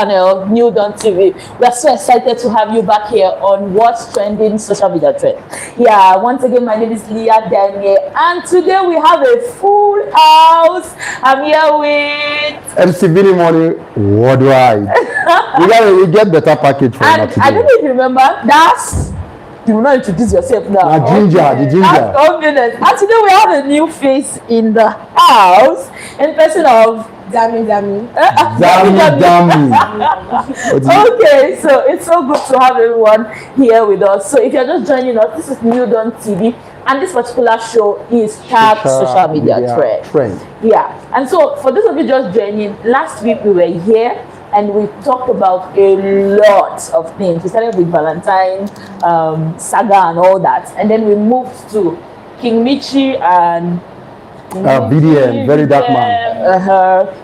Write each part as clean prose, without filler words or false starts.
channel, New Dawn TV. We are so excited to have you back here on What's Trending Social Media Trend. Yeah, once again, my name is Leah Daniel, and today we have a full house. I'm here with MC Billy Money worldwide. we get better package for and today. I don't know if you remember, that's you will not introduce yourself now. The ginger. That's confidence. And today we have a new face in the house in person of Dammy. Okay, so it's so good to have everyone here with us. So if you're just joining us, this is New Dawn TV, and this particular show is tagged social media trend. Yeah, and so for those of you just joining, last week we were here and we talked about a lot of things. We started with Valentine saga and all that, and then we moved to King Michi and BDM, very dark man.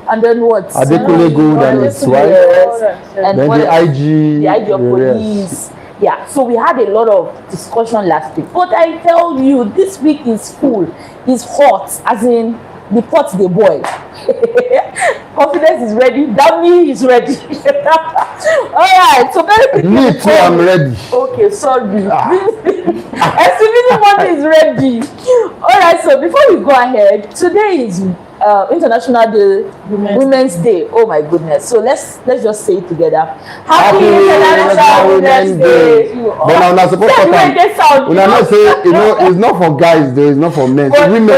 And then what? Adekunle Gold and his wife. And then the IG of police. Yeah, so we had a lot of discussion last week. But I tell you, this week is full, is hot, as in the pot they boil. Confidence is ready. Dammy is ready. All right, so very quickly. Me too, I'm ready. Okay, sorry. Everyone is ready. All right, so before we go ahead, today is International Day, Women's Day. Oh my goodness! So let's just say it together. Happy International Women's Day. But I'm not supposed to. When I not say, it's not for guys though. It's not for men. But women.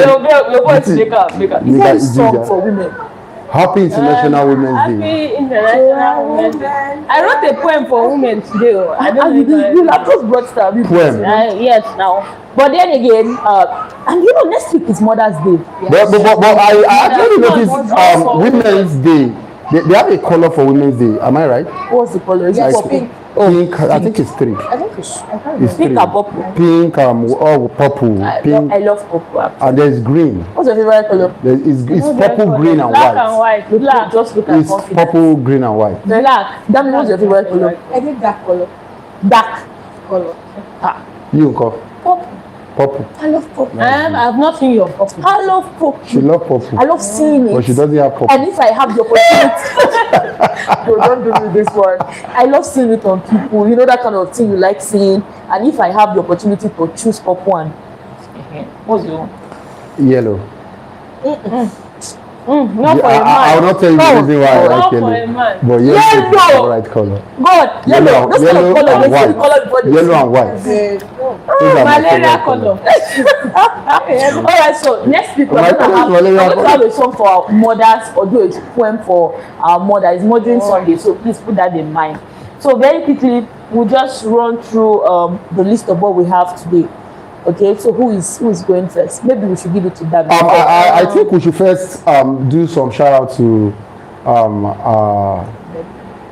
Your voice make up. It's song for women. Happy International Women's Day. Happy International Women's Day. I wrote a poem for women today. I don't know. You have just brought stuff. Poem. Yes, now. But then again, and next week is Mother's Day. Yes. But I actually noticed Women's Day. They have a color for Women's Day. Am I right? What's the color? Is it pink? Pink. I think it's three. I think it's It's pink three. and purple. Pink, purple, pink, I love purple. and there's green. What's your favorite color? It's purple, green, and Black white. and white. Black. Just look at It's confidence. purple, green, and white. Black. That means what's your favorite color? I think dark color. Dark. Color. You go. Purple. Purple. I love purple. I've not seen your purple. I love purple. She loves purple. I love seeing it. But she doesn't have purple. And if I have the opportunity, don't do me this one. I love seeing it on people. You know that kind of thing you like seeing. And if I have the opportunity to choose purple one, what's your one? Yellow. Not for a man. I will not tell you the reason why I like Not for yellow. a man. But yellow is the Yellow! right color. God, yellow. Those kind of color, and they see the white. color before they Yellow see. and white. Those are my Malaria favorite color. All right, so next week we're My going color is to have a song for our mothers, although it's a poem for our mother. It's Mothering Sunday, so please put that in mind. So very quickly, we'll just run through the list of what we have today. Okay, so who is going first? Maybe we should give it to David. I think we should first do some shout out to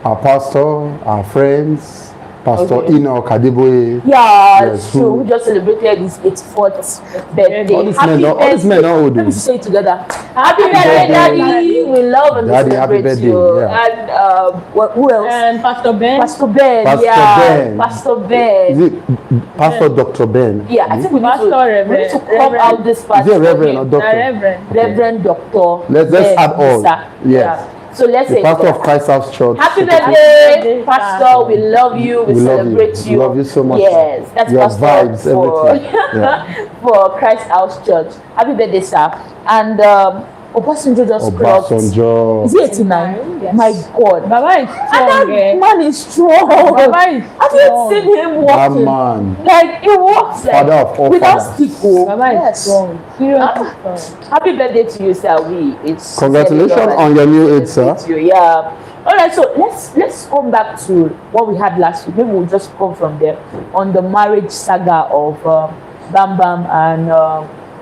our pastor, our friends, Pastor Enoch Adeboye. Yeah, Yes, so who just celebrated his 84th birthday. All these men are old. Let me say it together. Happy birthday, Daddy. We love and Daddy, happy celebrate birthday, you. yeah. And who else? And Pastor Ben. Pastor Ben. Pastor Yeah, Ben. Pastor Ben. Is it Pastor Dr. Ben? Yeah, I think we need Pastor we need to Reverend. come out this Is pastor. it Reverend or Doctor? Reverend. Reverend Doctor. Let's Ben add all. Isa. Yes. Yeah. So let's The say pastor of Christ House Church. happy Sokoto. birthday, Pastor. We love you. We We love celebrate you. you. We love you so much. Yes, that's Your Pastor vibes, for, everything. Yeah. for Christ House Church. Happy birthday, sir. And Obasanjo just clocked. Obasanjo. Is he 89? Yes. My God. Baba is And strong. that man is strong. Baba is Have you strong. seen him That walking? man. Like he walks Father like of all without fathers. stick. Oh. Baba is Yes. strong. Seriously strong. Happy birthday to you, sir. It's Congratulations on your new age, sir. Thank you. Yeah. All right. So let's come back to what we had last week. Maybe we'll just come from there on the marriage saga of Bam Bam and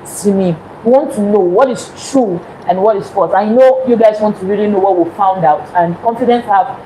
Simi. We want to know what is true and what is false. I know you guys want to really know what we found out, and Confidence have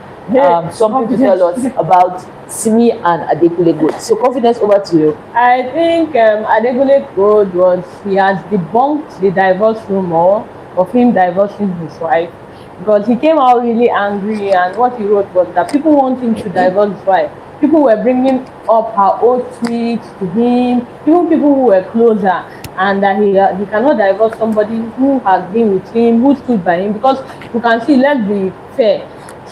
something to tell us about Simi and Adekunle Gold. So Confidence, over to you. I think Adekunle Gold he has debunked the divorce rumor of him divorcing his wife, because he came out really angry, and what he wrote was that people want him to divorce his wife. People were bringing up her old tweets to him, even people who were closer, and that he cannot divorce somebody who has been with him, who stood by him, because you can see, let's be fair,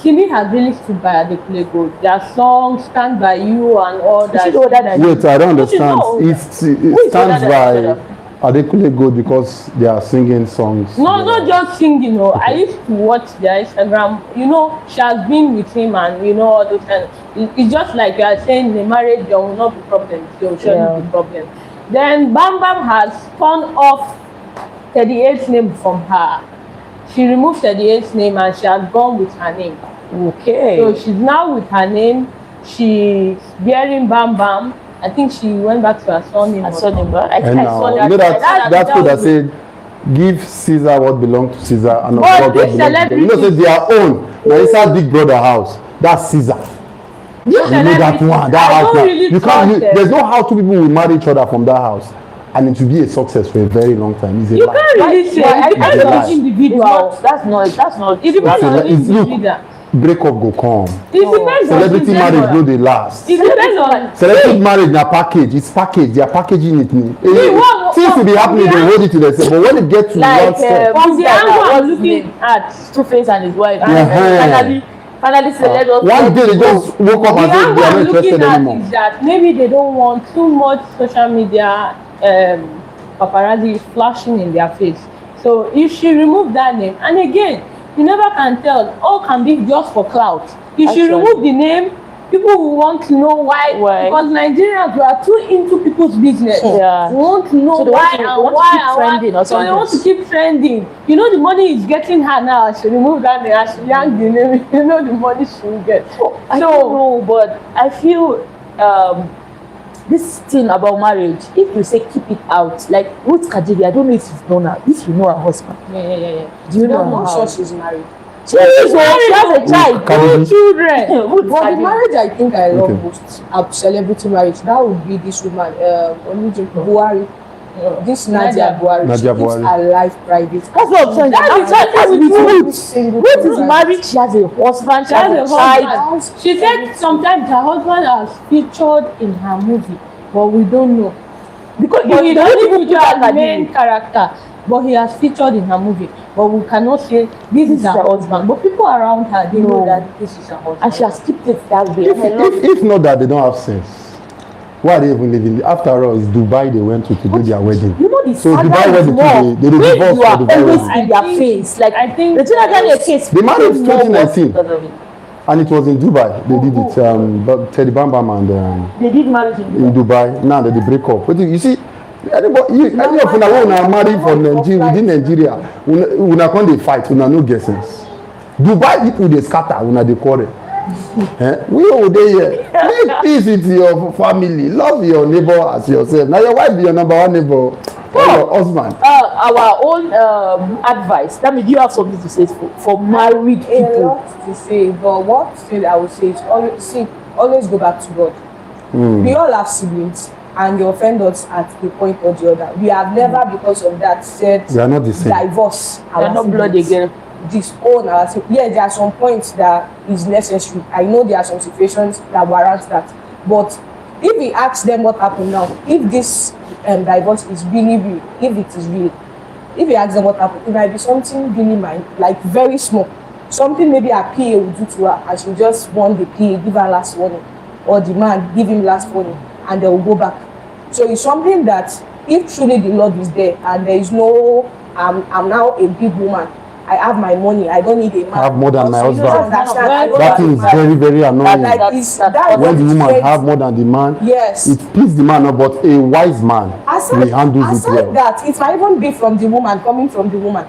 Simi has really stood by Adekunle Gold. Their songs, Stand By You and all that. Wait, I don't understand. It stands by Adekunle Gold because they are singing songs. No, not just singing. You know, I used to watch their Instagram. You know, she has been with him, and you know all those kind. It's just like you are saying, in the marriage there will not be problems. There will surely be problems. Then Bam Bam has torn off 38's name from her. She removed 38's name and she has gone with her name. Okay. So she's now with her name. She's bearing Bam Bam. I think she went back to her surname. I saw that. You know that's good. I said, give Caesar what belongs to Caesar and not what belongs to them. You know, say their own. Now inside Big Brother house, that's Caesar. You know that one, that house. Really you can't. There's no how two people will marry each other from that house, and it will be a success for a very long time. It's a you lie. can't really say. It depends on individual. That's not. It depends on individual. Breakup go come. It depends on celebrity marriage no dey last. It depends on celebrity marriage na package. It's package. They are packaging it. Things will be happening. They hold it to themselves. But when it gets to one step, from the angle I'm looking at Two-Face and his wife. Finally said, one day they just woke up and said they are not interested anymore. Is that maybe they don't want too much social media paparazzi flashing in their face. So if she removed that name, and again, you never can tell. All can be just for clout. If she remove the name, people will want to know why. Because Nigerians, we are too into people's business. Yeah. We want to know why and why. So they want to keep trending. You know the money is getting her now. She remove that name. She yank the name. You know the money she will get. I don't know, but I feel this thing about marriage, if you say keep it out, like Ruth Kajiri, I don't know if you've known her, if you know her husband. Yeah. Do you know her? I'm sure she's married. She has a child, 2 children. But the marriage I think I love most, a celebrity marriage, that would be this woman, Buhari. This Nadia Buhari. She keeps her life private. That's what I'm saying. That's Ruth is married. She has a husband. She has a child. She said sometimes her husband has featured in her movie, but we don't know because he doesn't feature as the main character. But he has featured in her movie. But we cannot say this is her husband. But people around her, they know that this is her husband. And she has kept it that way. If not that they don't have sense, why are they even living? After all, it's Dubai they went to do their wedding. You know the so Dubai wedding they divorced for Dubai always wedding. in their face. Like I think Regina Ghana case. They married in 2019. And it was in Dubai. They did it. But Teddy Bam Bam and they did marriage in Dubai. Now they break up. But you see, anybody, any of una wanna marry for Nigeria within Nigeria, una come dey fight, una no get sense. Dubai people dey scatter, una dey quarrel. We all dey here. Make peace with your family. Love your neighbor as yourself. Now your wife be your number one neighbor or your husband. Our own advice. That means you have something to say for married people. A lot to say, but what thing I would say is always go back to God. We all have siblings. And you offend us at the point or the other. We have never, because of that, said we are not the same. Divorce. We are not blood again. Disown ourselves. Yeah, there are some points that is necessary. I know there are some situations that warrant that. But if we ask them what happened now, if this divorce is really real, if it is real, if we ask them what happened, it might be something really like very small. Something maybe a PA will do to her, and she just want the PA, give her last warning, or the man give him last warning, and they will go back. So it's something that if truly the love is there and there is no I'm now a big woman, I have my money, I don't need a man. I have more than my husband. That thing is very, very annoying. When the woman have more than the man, yes, it pleases the man, but a wise man will handle it well. That it might even be from the woman, coming from the woman.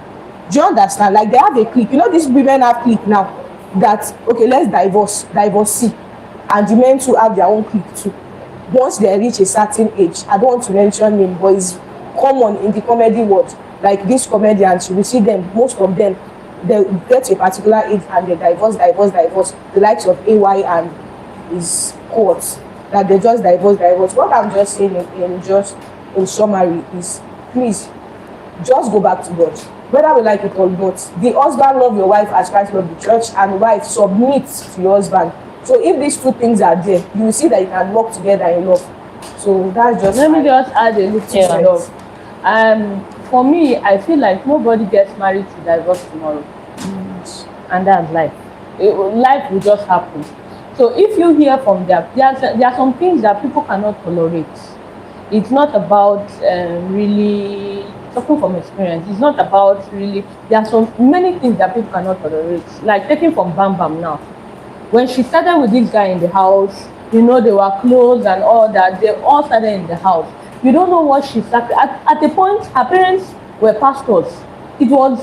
Do you understand? Like they have a clique. You know, these women have clique now. That okay, let's divorce, and the men too have their own clique too. Once they reach a certain age, I don't want to mention name, but it's common in the comedy world. Like these comedians, you will see them, most of them, they get to a particular age and they divorce. The likes of AY and his courts, that they just divorce. What I'm just saying in summary is, please, just go back to God. Whether we like it or not, the husband love your wife as Christ love the church, and wife submit to your husband. So if these two things are there, you will see that you can work together in love. So that's just. Let me just add a little stuff. For me, I feel like nobody gets married to divorce tomorrow, and that's life. life will just happen. So if you hear from them, there are some things that people cannot tolerate. It's not about really talking from experience. It's not about really. There are so many things that people cannot tolerate. Like taking from Bam Bam now. When she started with this guy in the house, you know, they were close and all that. They all started in the house. You don't know what she started. At a point, her parents were pastors. It was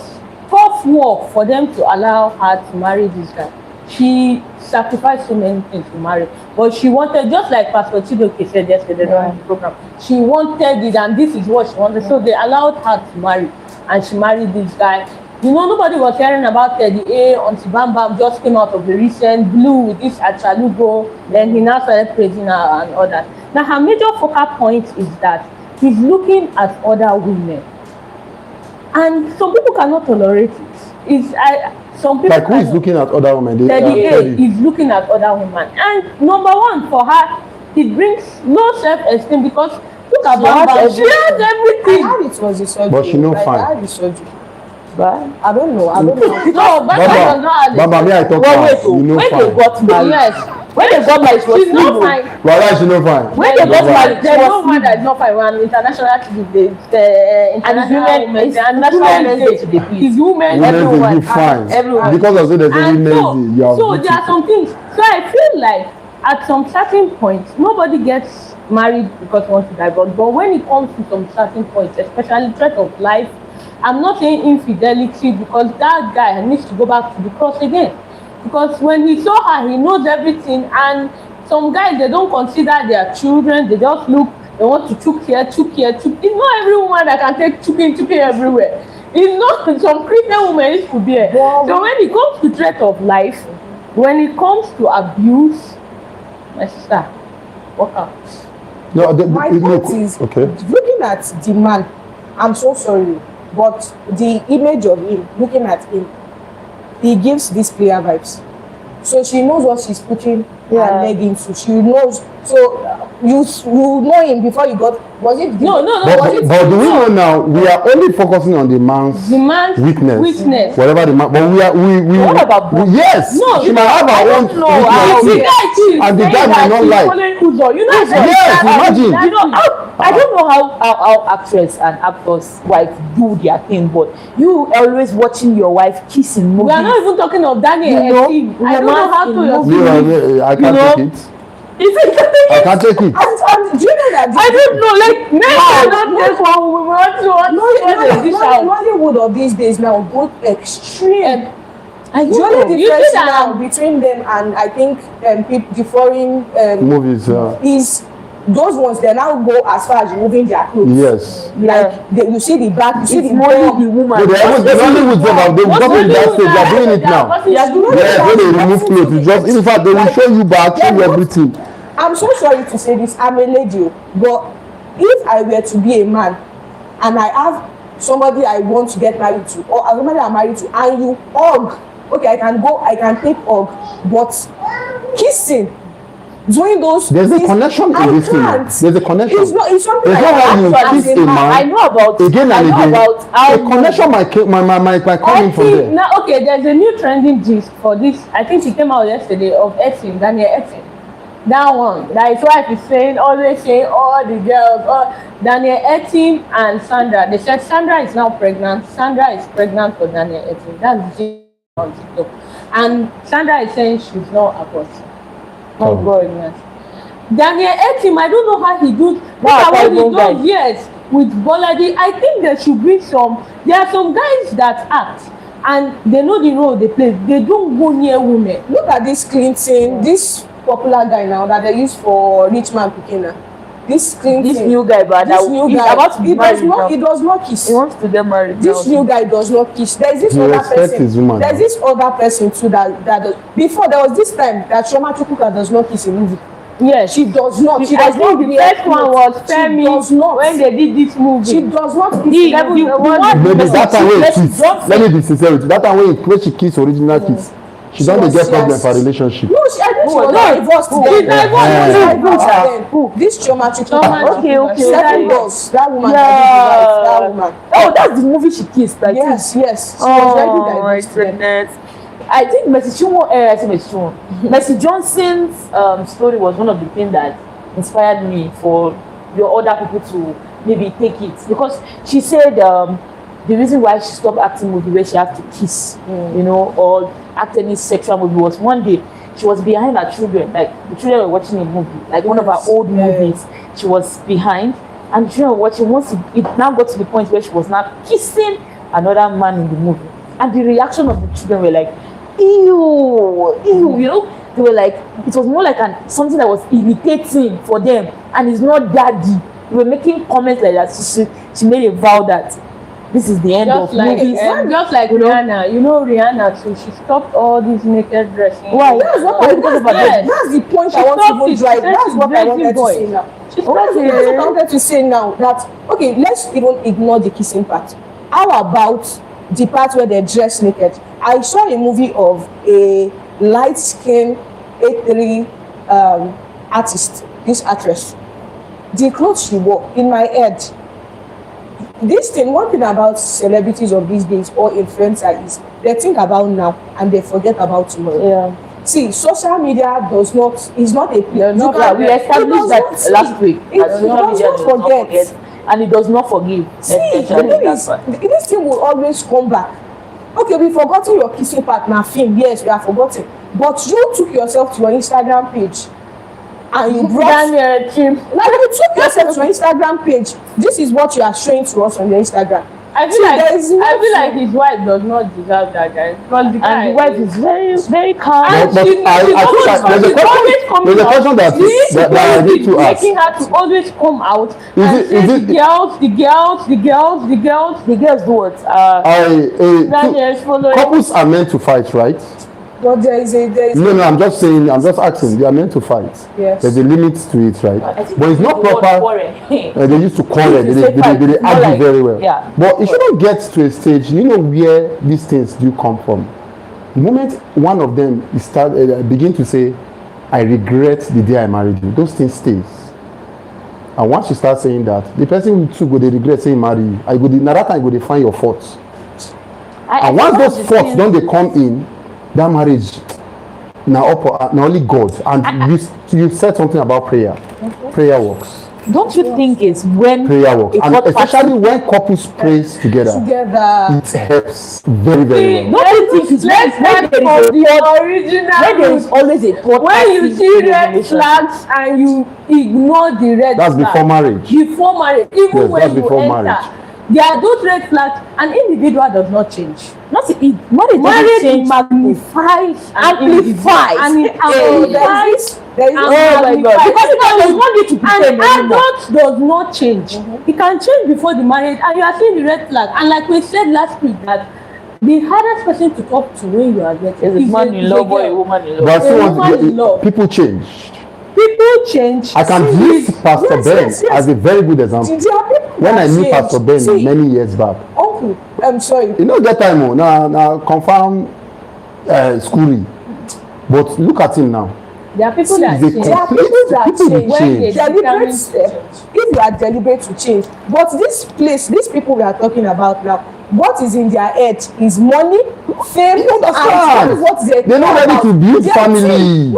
tough work for them to allow her to marry this guy. She sacrificed so many things to marry, but she wanted, just like Pastor Chidoke said yesterday during the program, she wanted it, and this is what she wanted. So they allowed her to marry, and she married this guy. You know, nobody was hearing about Teddy A until Bam Bam just came out of the recent Blue with this Achalugo. Then he now started praising her and all that. Now her major focal point is that he's looking at other women, and some people cannot tolerate it. Some people like who is looking at other women? Teddy A is looking at other women, and number one for her, it brings low self-esteem because look at Bam Bam. She has everything. I heard it was the surgery. But she no fine. I heard the surgery. But I don't know. No, Bam Bam was not. Bam Bam, I talk about. You know when they fine. got married, Yes. when they got married, she was She's not single. fine. Well, she no fine. When they got married, she There's was no man that is not fine. When international is women, Women everyone. will be fine. everyone. Because of so there's any And lazy. so there are some things. So I feel like at some certain point, nobody gets married because they want to divorce. But when it comes to some certain points, especially threat of life, I'm not saying infidelity, because that guy needs to go back to the cross again. Because when he saw her, he knows everything. And some guys, they don't consider their children. They just look, they want to chook here, chook here, chook. It's not every woman that can take choking everywhere. It's not some Christian women used to be here. So when it comes to threat of life, when it comes to abuse, my sister, walk out. No, My point is, okay. looking at the man, I'm so sorry, but the image of him, looking at him, he gives this player vibes. So she knows what she's putting her leg into. She knows. So you know him before you got. Was it? No. But do we know now? We are only focusing on the man's weakness. Whatever the man. But we. What about both? Yes. No, she might have her own weakness. And the guy might not like. You know, Yes, imagine. You know, I don't know how actress and actors' wife do their thing, but you always watching your wife kissing movies. we are not even talking of Daniel. You know, I don't know how to. Me, I can't take it. I can't take it. And do you know that? I don't know, like Not this one. We want to Nollywood of these days now go extreme. I The don't only know. difference now between them and I think the foreign Movies. is those ones they now go as far as removing their clothes. Yes. Like you see the back, you see It's the only bum. the woman. No, they only with them. They've got in that stage. They are doing it now. Yes, when they remove clothes, it's just in fact they will show you back, show you everything. I'm so sorry to say this, I'm a lady, but if I were to be a man and I have somebody I want to get married to, or somebody I'm married to, and you hug, okay, I can take hug, but kissing, doing those There's a things, connection in I this thing. can't. There's a connection. It's something There's like no way you as kiss a man. man. I know about Again I and know again. about how A connection might come in from there. Now, okay, there's a new trending gist for this. I think it came out yesterday of Etin, Daniel Etin. That one, that his wife is saying, always saying, all the girls, Daniel Etin and Sandra. They said Sandra is now pregnant. Sandra is pregnant for Daniel Etin. That's the on TikTok. And Sandra is saying she's not aborted. Not pregnant. Daniel Etim, I don't know how he do. Look at what he does, yes, with Boladi. I think there should be there are some guys that act and they know the role they play. They don't go near women. Look at this Clinton, this popular guy now that they use for rich man Pekina. This Clinton, this new guy, but this new he's guy, about to be married now. he does not kiss. He wants to get married. This new guy does not kiss. There's this He other respects person. his woman. There's this other person too that before there was this time that Chioma Chukwuka does not kiss in movie. Yes, She does not. She I does not. think the first one was She Femi does not. when they did this movie. She does not kiss. He- in movie. the one- Maybe that time when he kiss. Don't Let me be sincere with you. That time when she kiss original kiss, she don't dey get problem for relationship. No, I think she was divorced then. She's divorced. Then. This Chioma Chukwuka. Okay. 7 girls. That woman. That woman. Oh, that's the movie she kissed. Like Yes. She was Oh already my divorced then. goodness. I think Mercy Johnson's story was one of the things that inspired me for your other people to maybe take it, because she said the reason why she stopped acting movie where she had to kiss, you know, or act any sexual movie was one day she was behind her children, like the children were watching a movie, like one of her old movies. She was behind, and the children were watching. Once it now got to the point where she was now kissing another man in the movie, and the reaction of the children were like, ew, ew, you know. They were like, it was more like something that was irritating for them, and it's not daddy. They were making comments like that. She made a vow that this is the end just of like, movies. just like Rihanna. You know Rihanna too. She stopped all these naked dressing. Why? That's what I that's the point I want to even drive. That's what I wanted to say now. That's what I wanted to say now. That okay, let's even ignore the kissing part. How about the part where they dress naked? I saw a movie of a light-skinned A3 artist, this actress. The clothes she wore, in my head, this thing, one thing about celebrities of these days or influencers is they think about now and they forget about tomorrow. Yeah. See, social media is not a place. We established that last week. It does not forget. And it does not forgive. See, the thing is, this thing will always come back. Okay, we forgotten your kissing partner film. Yes, we have forgotten. But you took yourself to your Instagram page and you brought like you took yourself to your Instagram page. This is what you are showing to us on your Instagram. I feel like his wife does not deserve that, guy. Because the guy, and the wife is very, very calm. But I think there's a question that I need to ask. Making her to always come out and say the girls do what? Couples are meant to fight, right? But there is No, I'm just asking. They are meant to fight. Yes. There's a limit to it, right? But it's not proper. They used to quarrel. They argue very well. Yeah. But it shouldn't get to a stage. You know where these things do come from. The moment one of them begin to say, "I regret the day I married you," those things stays. And once you start saying that, the person too go they regret saying marry you. That time go they find your faults. And once those faults don't they come in, that marriage now only God. And you said something about prayer. Prayer works. Don't you think it's when prayer works, and especially when couples pray together, it helps very, very well. Don't you think it's when there is always a thought when you see red flags and you ignore the red flags. That's before marriage. Before marriage, even when you enter. Marriage. There are those red flags. An individual does not change. Marriage magnifies, amplifies, and it amplifies. Oh my God! Because an adult does not change. He can change before the marriage, and you are seeing the red flag. And like we said last week, that the hardest person to talk to when you are getting is a man in love or a woman in love. People change. People change. I can use Pastor Ben as a very good example. When I knew Pastor Ben many years back. Uncle, I'm sorry. You know that time, now confirm schooling. But look at him now. There are people that change. There are people that change. If you are deliberate to change. But these people we are talking about now, what is in their head is money, fame, and what they're not ready to build family.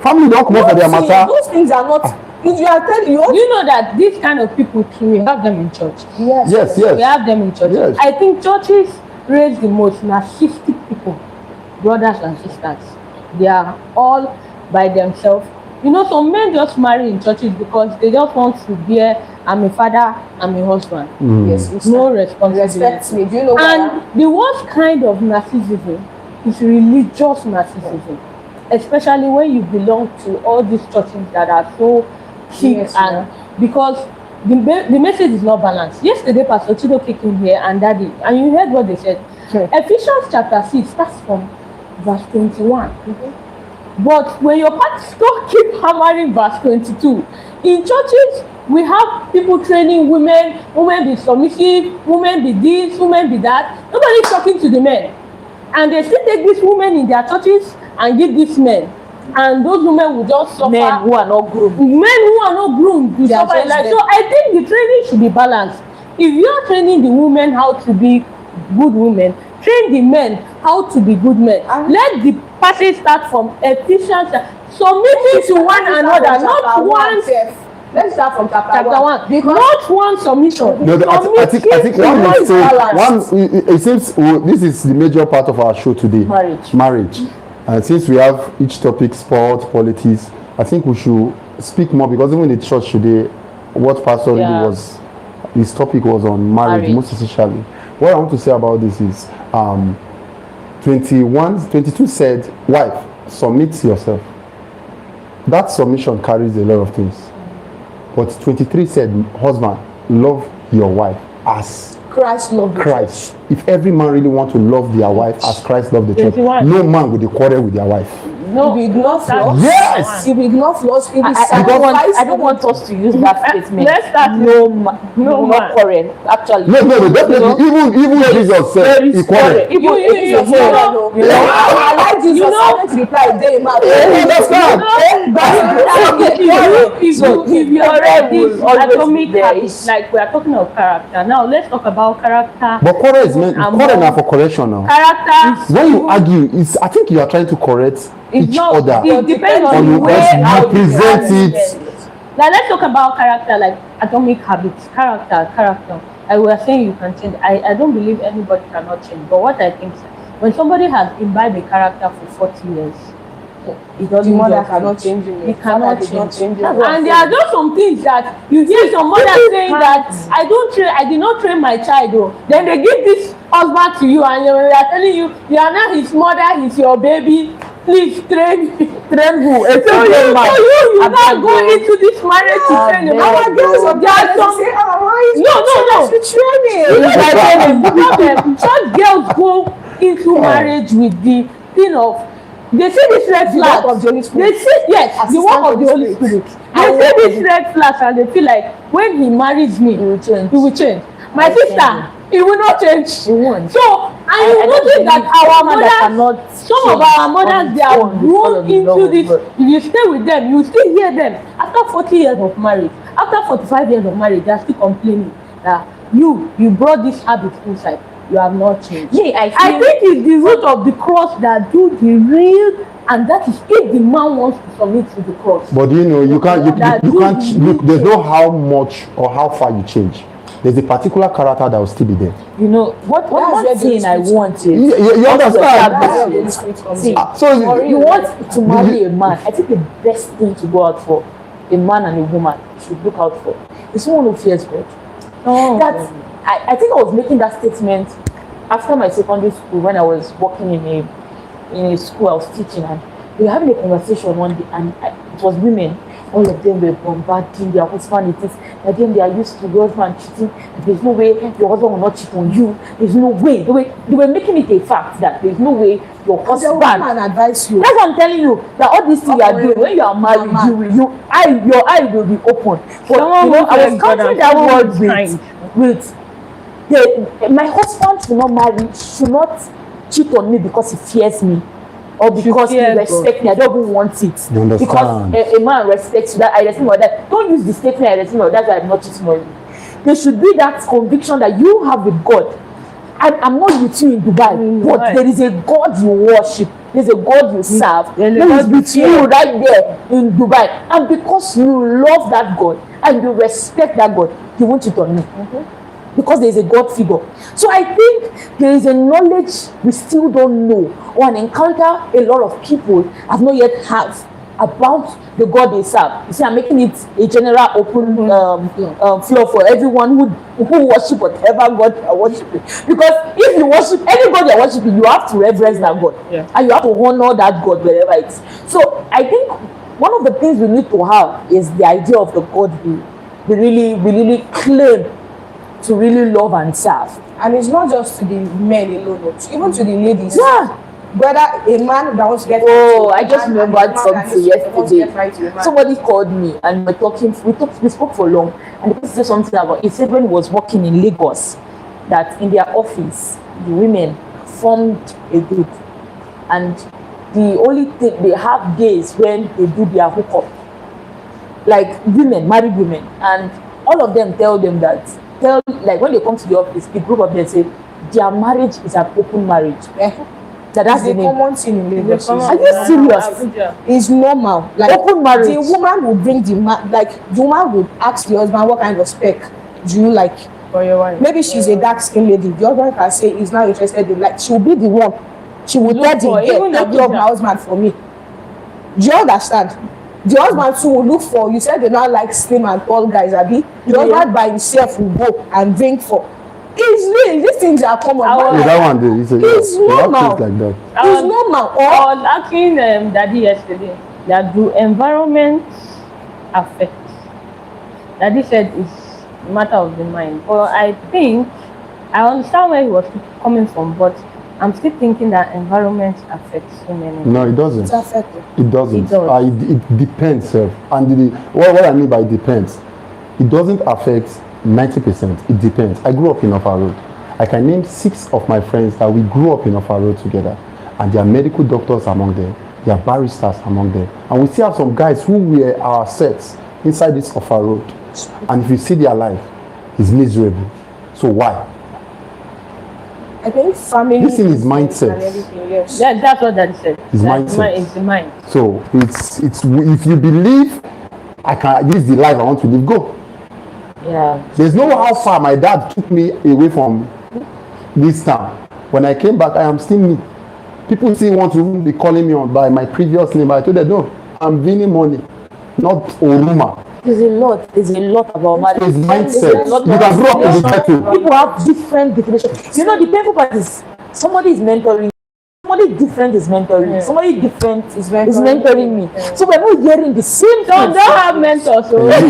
Family don't come up for their matter. Those things are not. If you are telling you know that this kind of people too, we have them in church. Yes. We have them in church. Yes. I think churches raise the most narcissistic people, brothers and sisters. They are all by themselves. You know, some men just marry in churches because they just want to bear, I'm a father, I'm a husband. Yes, no responsibility. Respect me. Do you know and the worst kind of narcissism is religious narcissism, especially when you belong to all these churches that are so thick because the message is not balanced. Yesterday, Pastor Chido came here and Daddy, and you heard what they said. Ephesians chapter 6 starts from verse 21. But when your pastor keep hammering verse 22, in churches we have people training women be submissive, women be this, women be that. Nobody's talking to the men, and they still take these women in their churches and give these men, and those women will just suffer. Men who are not groomed. Will suffer. So I think the training should be balanced. If you are training the women how to be good women, train the men how to be good men. Let the passage start from Ephesians, submitting to one another, not one. Let's start from chapter 1. Not one submission. No, I think one mistake. It seems this is the major part of our show today. Marriage. And since we have each topic, sport, politics, I think we should speak more, because even in the church today, what Pastor really was, his topic was on marriage, most especially. What I want to say about this is 22 said, wife, submit yourself. That submission carries a lot of things. But 23 said, husband, love your wife as Christ loved Christ. If every man really want to love their wife as Christ loved the church, no man will quarrel with their wife. No, if we ignore flaws, yes. If we ignore flaws, if we I don't want us to use that statement. Let's start. No man quarrel. Actually, no, definitely. Even Jesus said he quarreled. I like Jesus. I to reply. They if you already atomic habits, like we are talking of character. Now let's talk about character. But quarrel is meant now for correction now. Character. When you argue, I think you are trying to correct each other. It depends on the way you present it. Now let's talk about character, like atomic habits. Character. I was saying you can change. I don't believe anybody cannot change. But what I think is, when somebody has imbibed a character for 40 years, it doesn't mother cannot change him. He cannot change. And And there are just some things that you hear some mother saying that I did not train my child. Then they give this husband to you, and they are telling you are not his mother, he's your baby. Please train who? So you not go into this marriage to train him. Our girls are no. Some girls go into marriage with the thing of, they see this red flag of the Holy Spirit. They see, yes, the work of the Holy Spirit. They see this red flag and they feel like when he marries me, he will change. My sister, he will not change. He won't. So, and you notice that our mothers, some of our mothers, they are grown into this. If you stay with them, you still hear them. After 40 years of marriage, after 45 years of marriage, they are still complaining that you brought this habit inside. You have not changed. Yeah, I think it's the root of the cross that do the real, and that is if the man wants to submit to the cross. But you can't look. There's no how much or how far you change. There's a particular character that will still be there. You know what thing I want is you understand. So you want to marry a man. I think the best thing to go out for a man and a woman should look out for is someone who fears God. I think I was making that statement after my secondary school when I was working in a school I was teaching, and we were having a conversation one day, and it was women. All of them were bombarding their husband. That them they are used to your husband cheating. There's no way your husband will not cheat on you. There's no way. They were making it a fact that there's no way your husband can advise you. That's what I'm telling you. That all these things you are doing when you are married, your eye will be open. But I was countering that word with my husband should not cheat on me because he fears me. Or because he respects me, I don't even want it. You understand? Because a man respects you, that I respect my dad. Don't use the statement I respect my dad, that's why I'm not cheating on you. There should be that conviction that you have with God. I'm not with you in Dubai, but there is a God you worship. There's a God you serve. Who is with you right there in Dubai. And because you love that God and you respect that God, you won't cheat on me. Because there is a God figure. So I think there is a knowledge we still don't know, or an encounter a lot of people have not yet had about the God they serve. You see, I'm making it a general open floor for everyone who worship whatever God they are worshiping. Because if you worship any God you're worshiping, you have to reverence that God. And you have to honor that God wherever it is. So I think one of the things we need to have is the idea of the God we really claim to really love and serve. And it's not just to the men alone, it's even to the ladies. Yeah. Whether a man that wants to get I just remembered something yesterday. Somebody called me and we spoke for long, and the person said something about, he said when he was working in Lagos, that in their office the women formed a group, and the only thing they have days when they do their hookup, like women, married women, and all of them tell them that like when they come to the office, the group of them say their marriage is an open marriage. That's the common thing in Lagos. Are you serious? It's normal. Like open marriage. The woman will bring the man, like the woman would ask the husband what kind of spec do you like for your wife. Maybe she's a dark skinned lady. The husband can say he's not interested in, like she'll be the one. She will tell the girl, take love my husband for me. Do you understand? The husband too will look for, you said they not like slim and tall guys, Abi. The husband by himself will go and drink for. It's real. These things are common. That one, it's normal. Like that. It's normal. I was asking Daddy yesterday that do environment affect? Daddy said it's a matter of the mind. But I think I understand where he was coming from, but I'm still thinking that environment affects so many. No, it doesn't. It's affected. It doesn't. It does. It depends, sir. And what I mean by depends, it doesn't affect 90%. It depends. I grew up in Offa Road. I can name 6 of my friends that we grew up in Offa Road together, and there are medical doctors among them. There are baristas among them, and we still have some guys who were our sets inside this Offa Road. And if you see their life, it's miserable. So why? I think family. This thing is mindset. And everything, yes. Yeah, that's what Daddy said. It's mindset. It's the mind. So it's if you believe this is the life I want to live, go. Yeah. There's no how far my dad took me away from this town. When I came back, I am still me. People still want to be calling me by my previous name, but I told them no, I'm Vinny Money, not Oruma. There's a lot about marriage. It's mindset. You can grow up in the ghetto. People have different definitions. You know, the painful part is somebody is mentoring. Somebody different is mentoring. Yeah. Somebody different is mentoring me. Yeah. So we're not hearing the same thing. Don't have mentors. So and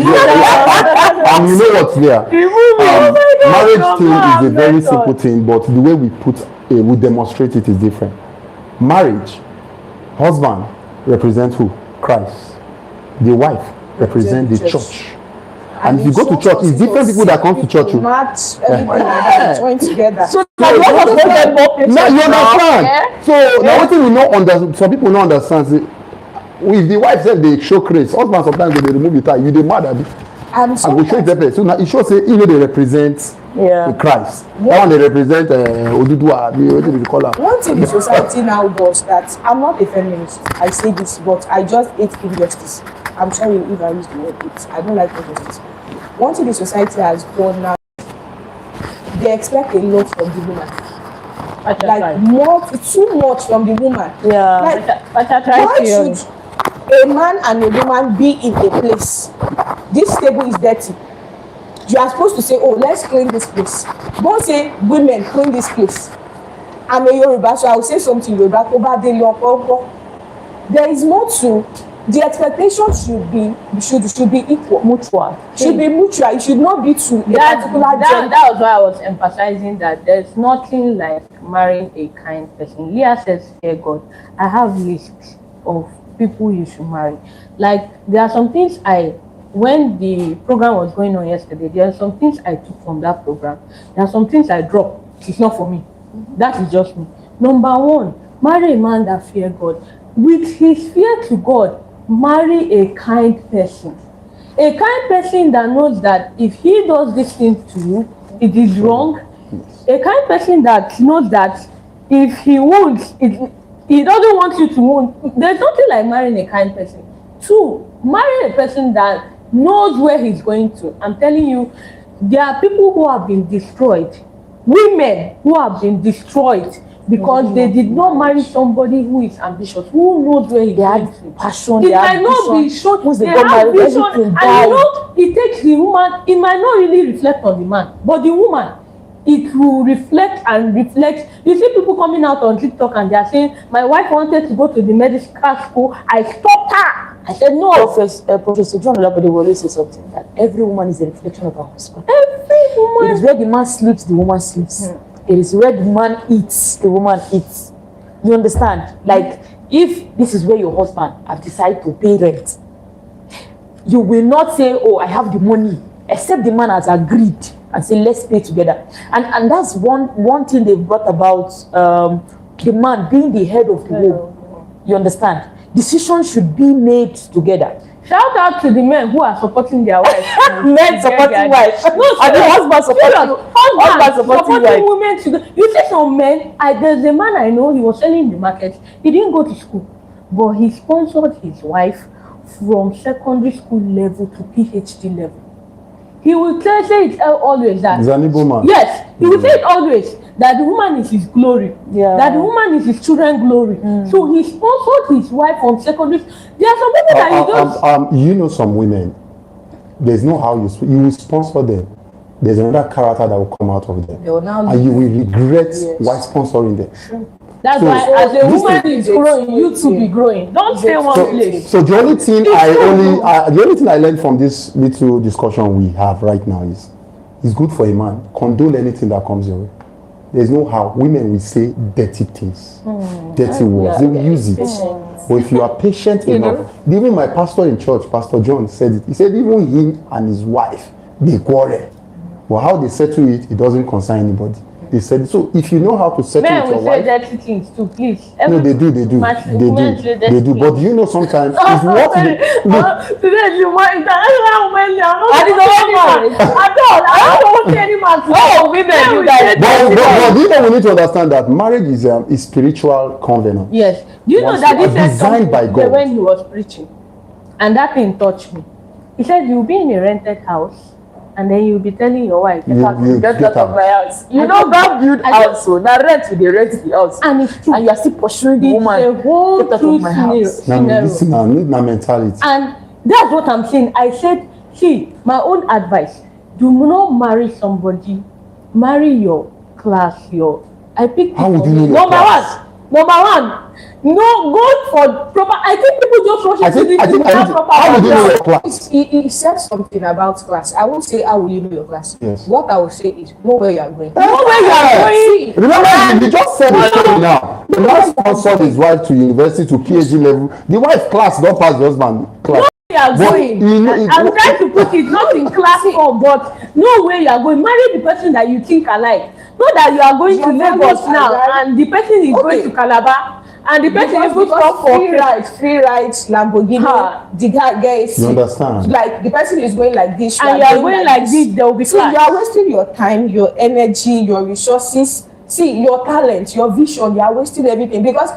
you know what's there? Marriage thing is a very simple thing, but the way we demonstrate it is different. Marriage, husband represents who? Christ. The wife represents the church. And if you go to church, it's different people that come to church. Match everything like that, join together. So now you understand. So now what we know understand, some people don't understand. If the wife said they show grace, husband sometimes they remove the tie. You dey mad at it. And we show it. So now it shows say they represent Christ. That one they represent Oduduwa. What do you call her? One thing the society now does that I'm not a feminist. I say this, but I just hate injustice. I'm sorry if I use the word it. I don't like injustice. One thing the society has done now, they expect a lot from the woman. Like too much from the woman. Yeah. Like, why should a man and a woman be in a place? This table is dirty. You are supposed to say, oh, let's clean this place. Don't say, women, clean this place. I'm a Yoruba, so I will say something Yoruba. There is more to. The expectation should be equal. Mutual. Should be mutual. It should not be to that was why I was emphasizing that there's nothing like marrying a kind person. Leah says, "Dear God, I have lists of people you should marry." Like there are some things when the program was going on yesterday, there are some things I took from that program. There are some things I dropped. It's not for me. That is just me. Number 1, marry a man that fears God. With his fear to God, marry a kind person. A kind person that knows that if he does this thing to you, it is wrong. A kind person that knows that if he wounds, he doesn't want you to wound. There's nothing like marrying a kind person. 2, marry a person that knows where he's going to. I'm telling you, there are people who have been destroyed. Women who have been destroyed because they did not marry somebody who is ambitious, who knows where he's going to. Passion, it might not be shown. They have vision, and you know, it takes the woman. It might not really reflect on the man, but the woman, it will reflect and reflect. You see people coming out on TikTok and they are saying, "My wife wanted to go to the medical school. I stopped her." I said, "No." Professor John Olabode will always say something that every woman is a reflection of her husband. Every woman. It is where the man sleeps, the woman sleeps. It is where the man eats, the woman eats. You understand? Like, if this is where your husband have decided to pay rent, you will not say, "Oh, I have the money," except the man has agreed and say, "Let's pay together." And that's one thing they brought about, the man being the head of the home. You understand? Decisions should be made together. Shout out to the men who are supporting their wives. Men supporting wives. No, and the husband supporting wives. Women to go. You see some men, there's a man I know, he was selling in the market. He didn't go to school, but he sponsored his wife from secondary school level to PhD level. He will say it always that. He's an Igbo man. Yes, he will say it always that the woman is his glory. Yeah. That the woman is his children's glory. So he sponsored his wife from secondary. There are some people that you don't. You know some women. There's no how you will sponsor them. There's another character that will come out of them, and you will regret why sponsoring them. That's so, why, as a woman is growing, you too be growing. Don't stay one place. So the only thing the only thing I learned from this little discussion we have right now is, it's good for a man. Condole anything that comes your way. There's no how. Women will say dirty things, dirty words. They will use it. But if you are patient enough, even my pastor in church, Pastor John, said it. He said even him and his wife, they quarrel. But how they settle it, it doesn't concern anybody. They said, so if you know how to settle with your wife. Men will say dirty things too, please. No, they do. They do. But you know sometimes it's what today is the one international women. I don't want any man to women do that. But you know we need to understand that marriage is a spiritual covenant. Yes. Do you know that this is designed by God? When he was preaching, and that thing touched me. He said, you'll be in a rented house, and then you'll be telling your wife, get out of my house. You know, God built house, so now rent the house. And it's true. And you are still pursuing the woman. It's a whole get out of my house. This is my mentality. And that's what I'm saying. I said, see, my own advice, do not marry somebody. Marry your class, I pick how would you know your class? Number one, no, go for proper. I think people just rush into this. How would you know your class? He said something about class. I won't say how will you know your class. Yes. What I will say is know where you are going. Know where you are going. Remember, you just said the story now. The man sponsored his wife to university to PhD level. The wife class don't pass the husband class. You are going. I'm trying to put it not in class form, but know where you are going. Marry the person that you think alike. Not that you are going to Lagos now and the person is going to Calabar and the person is going to come for free rides, Lamborghini. The guy is. You understand? Like the person is going like this, and you are going like this. There will be so you are wasting your time, your energy, your resources. See your talent, your vision. You are wasting everything because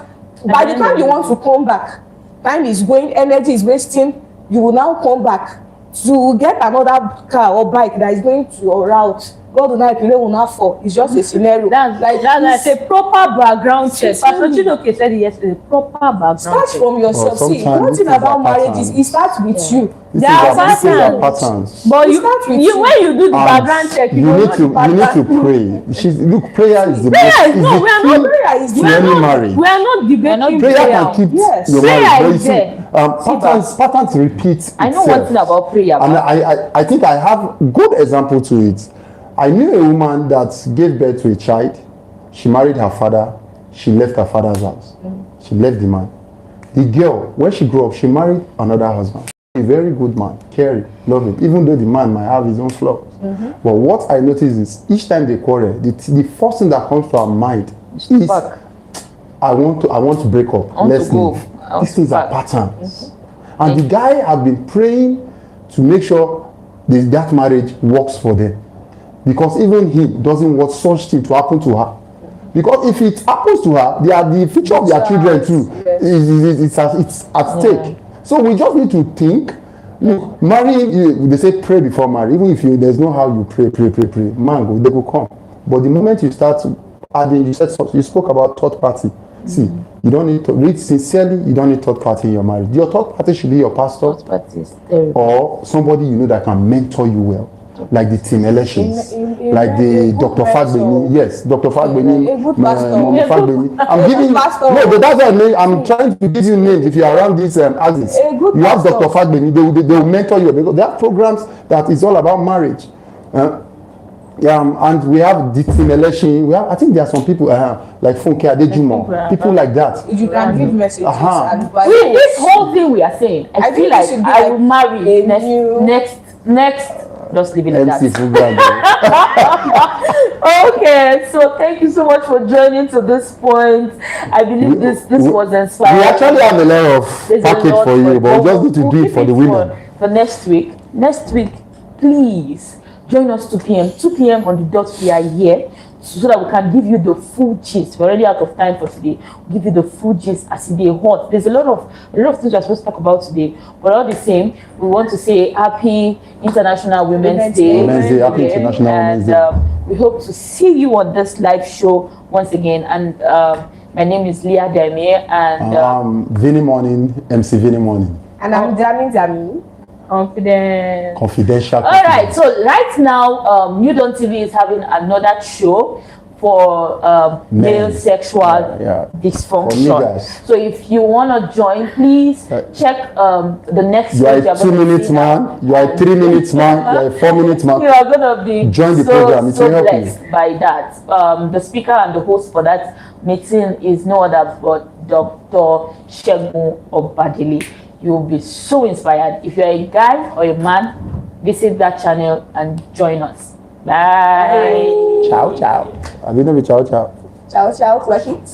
by the time you want to come back, time is going, energy is wasting. You will now come back to get another car or bike that is going to your route. God will not fall. It's just a scenario. That's a proper background check. Pastor Chinoke said yesterday, proper background check. Start from yourself. See, one thing about marriage is it starts with you. There are patterns. But when you do the background check, you need to pray. Look, prayer is the best. We are not debating prayer. Can keep your marriage. Patterns repeat itself. I know one thing about prayer. And I think I have good example to it. I knew a woman that gave birth to a child. She married her father. She left her father's house. She left the man. The girl, when she grew up, she married another husband. A very good man, caring, loving, even though the man might have his own flaws. But what I noticed is each time they quarrel, the first thing that comes to her mind is, I want to break up. Let's leave. These things are patterns. And the guy have been praying to make sure that marriage works for them. Because even he doesn't want such thing to happen to her. Because if it happens to her, the future of their children too it's at stake. So we just need to think. Look, marrying, they say pray before marriage. Even if there's no how you pray. Man, they will come. But the moment you start adding, you spoke about third party. See, you don't need to read sincerely. You don't need third party in your marriage. Your third party should be your pastor or somebody you know that can mentor you well. Like the team elections, like the Dr. Fagbeni. Yes, Dr. Fagbeni, Mommy Fagbeni. I'm giving that's what I mean. I'm trying to give you names. If you are around these axis, you have Dr. Fagbeni. They will mentor you because there are programs that is all about marriage. And we have the team election. I think there are some people like Funke Adejumo, people like that. You can give messages. This whole thing we are saying, I feel like I will marry next Just leave it at MC that. Fuga. Okay, so thank you so much for joining to this point. I believe this was inspiring. We actually have a lot of There's a package lot for you, but we just need to we'll do it keep for the women. For next week. Next week, please join us 2 p.m. 2 p.m. on the dot. We are here so that we can give you the full gist. We're already out of time for today. We'll give you the full gist as they hot. There's a lot of things we're supposed to talk about today, but all the same, we want to say happy International Women's Day. Women's Day, happy International Women's Day. We hope to see you on this live show once again. And my name is Leah Daimie, and Vinny Morning, MC Vinny Morning. And I'm Jami. Confidential. All right, so right now, New Dawn TV is having another show for male sexual dysfunction. So if you want to join, please check the next. You are a 2 minutes man. You are a 3 minutes man. You are a 4 minutes man. You are gonna be join the program. It's so blessed by that. The speaker and the host for that meeting is no other but Dr. Segun Obadili. You will be so inspired. If you're a guy or a man, visit that channel and join us. Bye. Ciao, ciao. I didn't know ciao, ciao. Ciao, ciao, flush it.